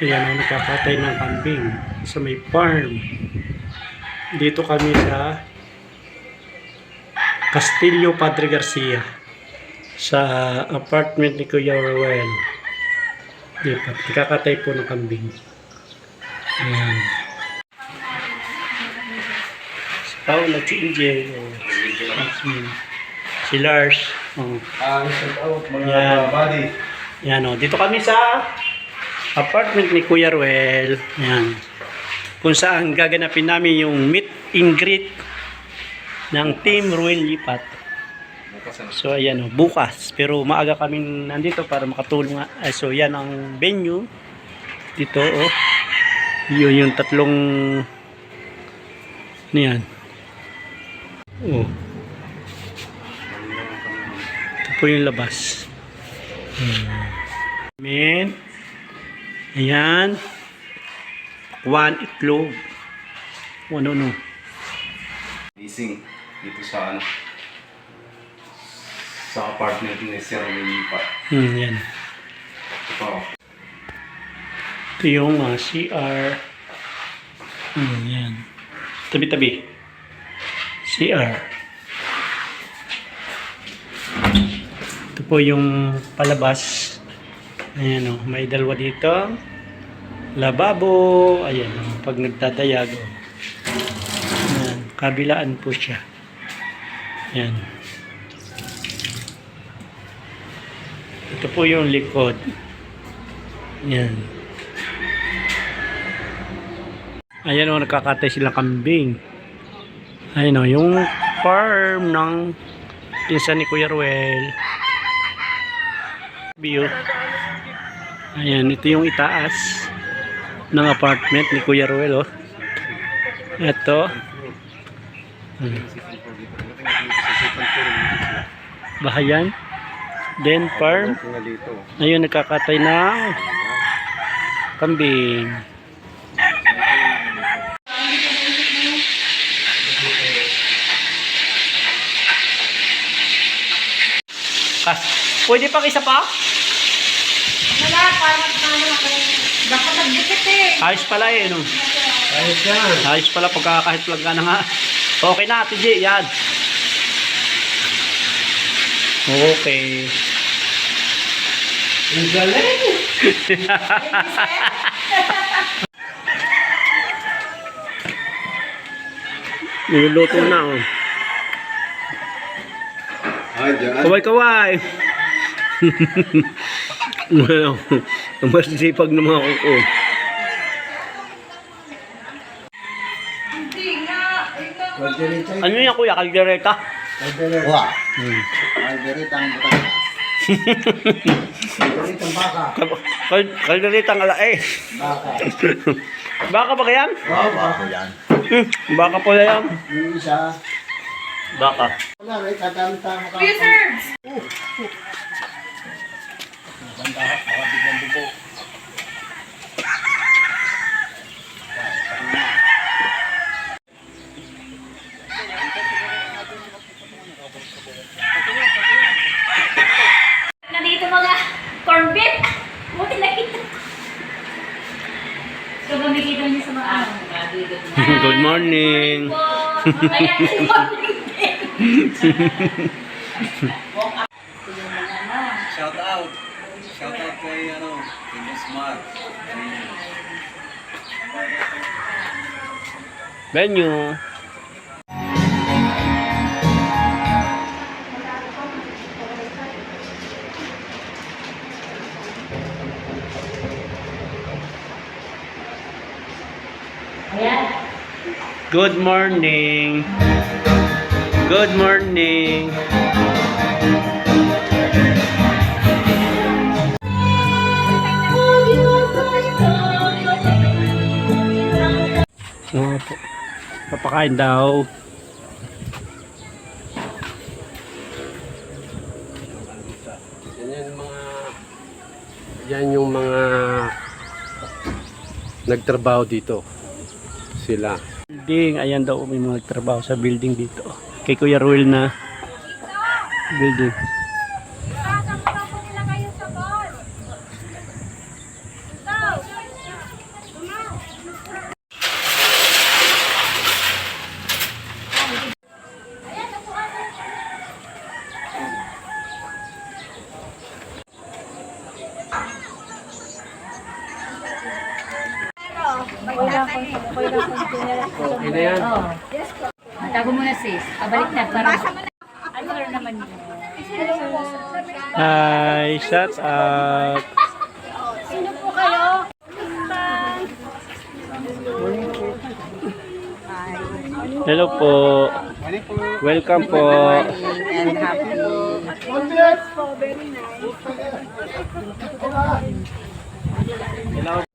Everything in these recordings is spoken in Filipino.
Ayan ang nakakatay ng kambing sa may farm. Dito kami sa Castillo Padre Garcia sa apartment ni Kuya Ruel. Dito, nakakatay po ng kambing. Ayan. Si Paula, si Inje, si Lars. Mga buddy. Yan o. Dito kami sa apartment ni Kuya Ruel. Yan. Kung saan gaganapin namin yung meet and greet ng Team Ruel Lipat. So ayan o. Bukas. Pero maaga kami nandito para makatulong. So yan ang venue. Dito o. Yun yung tatlong niyan. Oh. Ito po yung labas. Amen. Ayan. One itlog. Ano. Gising dito sa sa apartment ni Sir Lipat. Yan. Ito. Ito yung CR. Yan. Tabi-tabi. CR. Ito po yung palabas. Ayan o. May dalawa dito. Lababo. Ayan o. Pag nagdadayag o. Ayan. Kabilaan po siya. Ayan. Ito po yung likod. Ayan. Ayan o. Nakakatay silang kambing. Ayan o. Yung farm ng pinsan ni Kuya Ruel. View. Ayan, ito yung itaas ng apartment ni Kuya Ruel, oh. Ito. Bahayan. Then farm. Ayun, nagkakatay ng kambing. Pwede pang isa pa? Wala, para magkano ako. Dapat nagdikit eh. Ayos pala eh, no? Ayos yan. Ayos pala pagka kahit plug ka na nga. Okay na, TJ, yan. Okay. Ang galing. Niluluto na, oh. Ay, dyan. Kaway-kaway. Well, ang masisipag ng mga kuko. Hindi nga. Ano yan, kuya? Kaldereta? Wah. Alderita ang butang. Alderita ang baka. Kaldereta ang alae. Baka. Baka ba yan? Wow, baka yan. Baka po yan. Yung isa. Baka. Wala, may katamta. Wizards! Nandito mga corn beef. Buti nakita. So, gamikita niyo sa mga Good morning. Ayan, good morning. Shout out. Shout out kay Pinyo Smart. Venue. Good morning. Good morning. Oh, papakain daw. Yan yung mga nagtrabaho dito. Sila. Building, ayan daw may mga nagtrabaho sa building dito. Kay Kuya Ruel na building. Ay, meron naman yun. Hi, shout out. Sino po kayo? Hello po. Welcome po. And happy po. Very nice. Hello.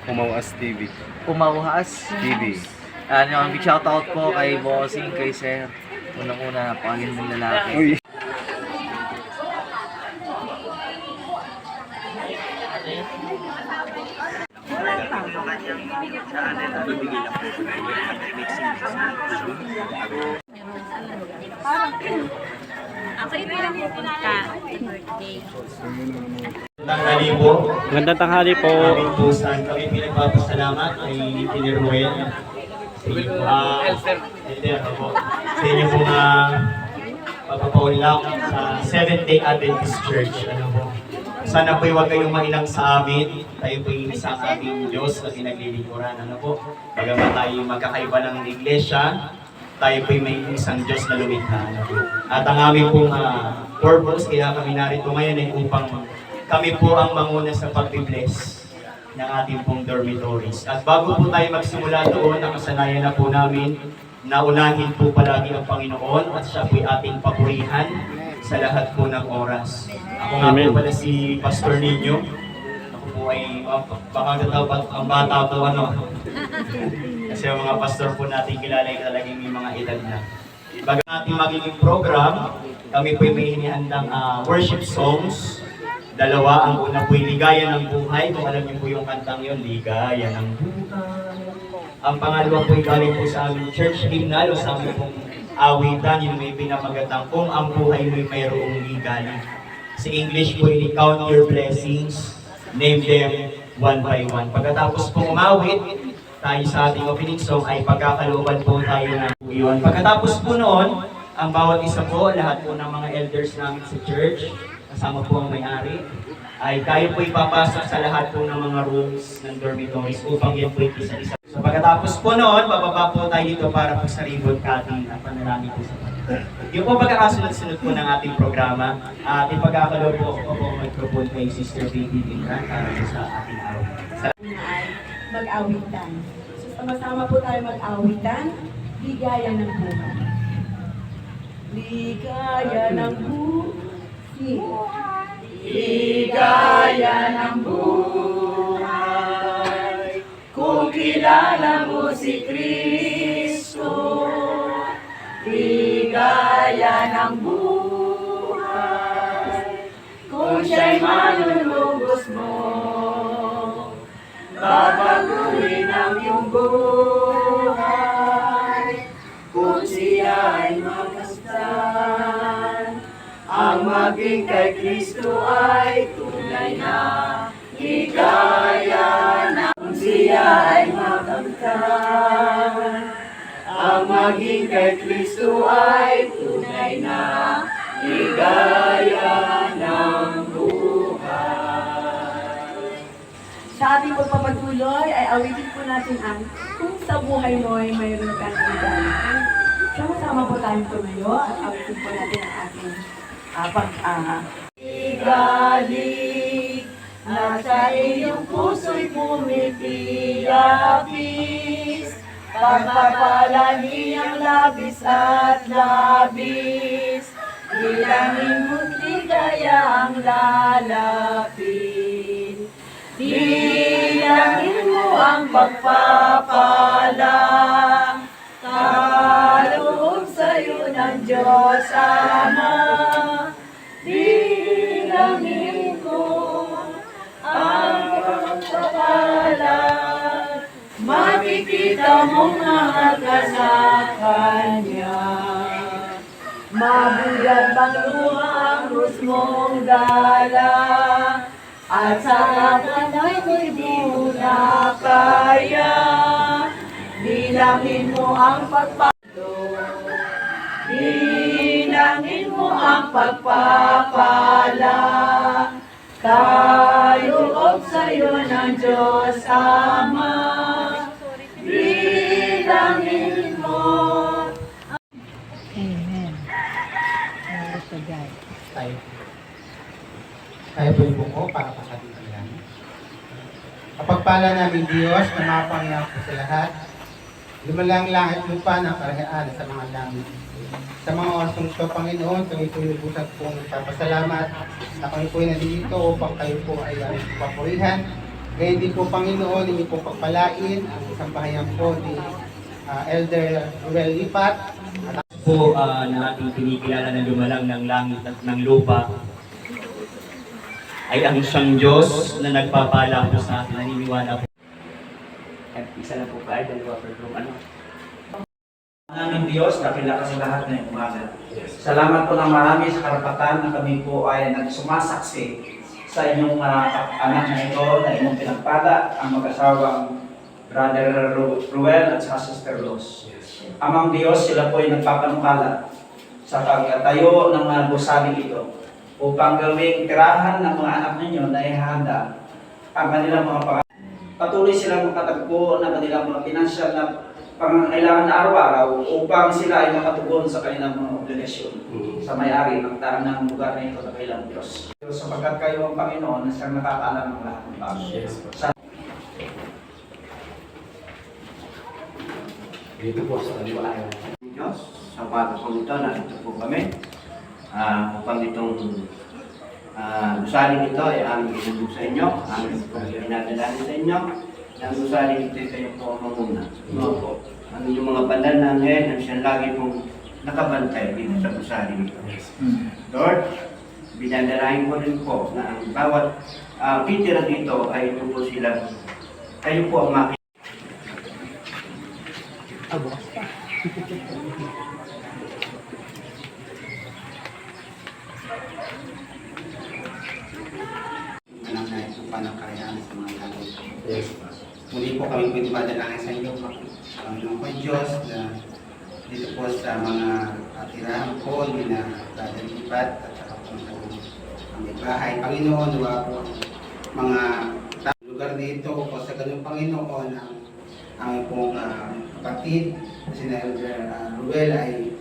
Umawas TV. Umauhas. TV. Ano, big shoutout po kay Bossing, kay Sir. Unang-una, napakagandang lalaki. Uy. Ako yung lang pupunta sa birthday. Tanghali po. Magandang tanghali po. Kami po saan kami pinagpapasalamat ay Engineer Ruel. Elder po. Sa inyo po na pagpapaunlak sa Seventh-day Adventist Church. Ano po. Sana po huwag kayong mainang sa amin. Tayo po yung isa sa ating Diyos na pinaglilingkuran. Ano po. Bagamat tayo magkakaiba ng iglesia, tayo po may isang Diyos na lumikha. Ano po. At ang aming pong purpose, kaya kami narito ngayon ay upang kami po ang manguna sa pag-bless ng ating pong dormitories. At bago po tayo magsimula doon, nakasanayan na po namin na unahin po palagi ang Panginoon at siya po'y ating papurihan sa lahat po ng oras. Ako nga Amen. po pala si Pastor Ninyo. Ako po ay baka natawag ang bata po ano. Kasi ang mga pastor po natin kilala ay talagang may mga edad na. Bago natin magiging program, kami po'y may hinihandang worship songs. Dalawa, ang una po'y Ligaya ng Buhay. Kung alam niyo po yung kantang yun, Ligaya ng Buhay. Ang pangalawa po'y galing po sa aming church hymnal o sa aming pong awitan, yung may pinamagatang kung ang buhay mo'y mayroong ligali. Sa English po'y Count Your Blessings, name them one by one. Pagkatapos pong umawit, tayo sa ating opening song ay pagkakalooban po tayo ng iyon. Pagkatapos po noon, ang bawat isa po, lahat po ng mga elders namin sa church, kasama po ang may-ari, ay tayo po ipapasok sa lahat po ng mga rooms ng dormitories upang yan po isa-isa. So pagkatapos po noon, bababa po tayo dito para po sa ribbon cutting at panalangin po sa Panginoon. Yung po pagkakasunod-sunod po ng ating programa, at ipagkakaloob po ako po ang microphone kay Sister Baby Intran para po sa ating awit. Ay mag-awitan. So sama-sama po tayo mag-awitan. Ligaya ng buhay. Ligaya ng buhay. Ligaya ng buhay. Kung kilala mo si Kristo. Ligaya ng buhay. Kung siya'y manunubos mo. Babaguhin ang iyong buhay kung siya ay mamasdan. Ang maging kay Kristo ay tunay na ligaya na kung siya ay makamtan. Ang maging kay Kristo ay tunay na ligaya ng buhay. Sa ating pagpapatuloy ay awitin po natin ang kung sa buhay mo ay mayroon kang ligaya. Sama-sama po tayong tumayo at awitin po natin ang ating Igalig na sa iyong puso'y pumitiyapis, pagpapalagi ang labis at labis, bilangin mo't ligaya ang lalapit. Bilangin mo ang pagpapala, kaloob sa'yo ng Diyos Ama. Bilangin mo ang pagpapala, makikita mong mahal ka sa Kanya. Mabugat bang luha ang krus mong dala, at sa kanan mo'y di mo na kaya. Bilangin mo ang bilangin mo ang pagpapala, kaloob sa'yo ng Diyos Ama. Bilangin mo. Tayo po yung buko para pasatihan. Kapagpala namin Diyos na mapangyayang po sa lahat, lumalang langit lupa ng karayaan sa mga langit. Sa mga oras ito, Panginoon, kami po lubusat pong nagpapasalamat na kami po nandito upang kayo po ay aming papurihan. Ngayon din po, Panginoon, hindi po pagpalain ang isang bahayan po ni Elder Ruel Lipat. Po na ating kinikilala na lumalang ng langit at ng lupa ay ang siyang Diyos na nagpapala po sa atin, naniniwala po. At isa na po kayo, dalawa per group, ano? Aming Diyos, dakila ka sa lahat ng umaga. Salamat po ng marami sa karapatan na kami po ay nagsumasaksi sa inyong anak na ito na inyong pinagpala, ang mag-asawang Brother Ruel at sa Sister Rose. Amang Diyos, sila po ay nagpapanukala sa pagtayo ng mga gusaling ito upang gawing tirahan ng mga anak ninyo na ihahanda ang kanilang mga pangalan. Patuloy silang makatagpo ng kanilang mga pinansyal na pangangailangan na araw-araw upang sila ay makatugon sa kanilang mga obligasyon sa may-ari ng tanang lugar na ito na kailang Diyos. Sapagkat kayo ang Panginoon na siyang nakakaalam ng lahat ng tao. Dito po sa kaliwaan ng Diyos, sa bata po ito, narito po kami upang itong gusaling ito ay aming inubog sa inyo, aming pinadalangin sa inyo. Ang gusaling ito ay kayo po ang manguna. Ang inyong mga banal na ngayon ang siyang lagi pong nakabantay dito sa gusaling ito. Lord, binadalangin ko rin po na ang bawat pitira dito ay ito po sila, kayo po ang makikita. Alam na ito panangkarayaan sa mga langit. Muli po kami pwede madalangin sa inyo, Panginoon po Diyos, na dito po sa mga tirahan po ni na Brother Lipat at saka po ang may bahay. Panginoon, nawa po mga lugar dito po sa ganung Panginoon ang pong kapatid na sina Elder Ruel ay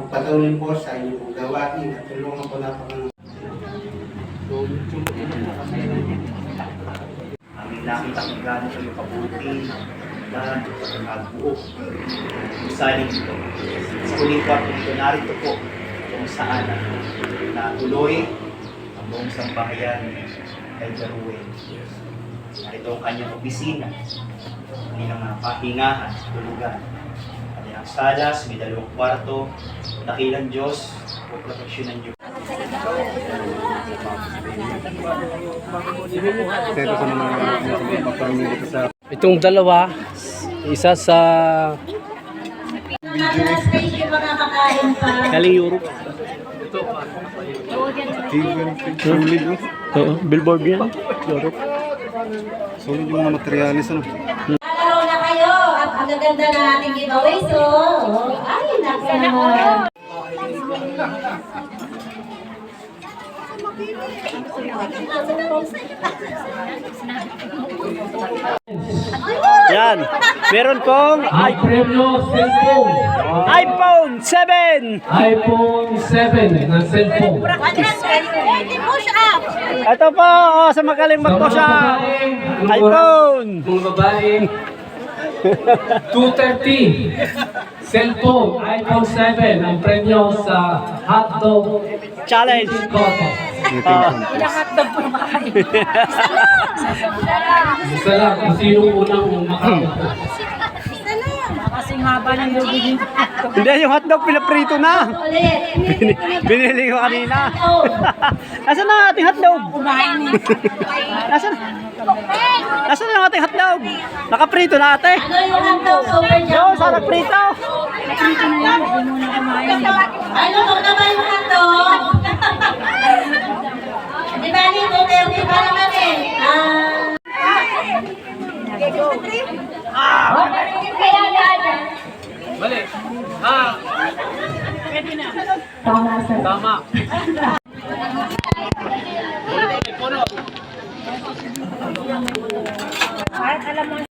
patuloy po sa inyong pong gawain at tulungan po na Panginoon. Aming nakita kung gano'n kayo kabuti, gano'n sa pagbuo. Gusaling ito. Sa huling kwarto nito, narito po kung saan na tuloy ang buong sambahayan kay Ruel. Narito ang kanyang opisina, kanilang pahingahan, tulugan. Kanilang salas, may 2 kwarto, dakilang Diyos, o proteksyon ng Diyos. Itong dalawa, isa sa galing Europe. Oo, billboard yan. Europe. Solid yung mga materialis, ano? Laro na kayo at ang gaganda ng ating giveaway. So, ay, naku. Yan. Meron pong Premyo cellphone. iPhone 7. iPhone 7 na cellphone. Push up! Ito po, sa magaling mag-push up. iPhone. Mga babae, 230 cellphone, iPhone 7 ang premyo sa hotdog Challenge. contest. Pinakatdog po makain. Isa lang kung sino unang makakita. Kasing haba ng lubigin. Hindi, yung hotdog pinaprito na. Ulit. Binili ko kanina. Nasaan na ating hotdog? Kumain. Nasaan? Asan yung ating hotdog? Nakaprito na ate. Ano yung hotdog? Super Yo, jumbo. sa nagprito. Ano kung na ba yung hotdog? Di ba ni 2:30 pa naman eh. Tama.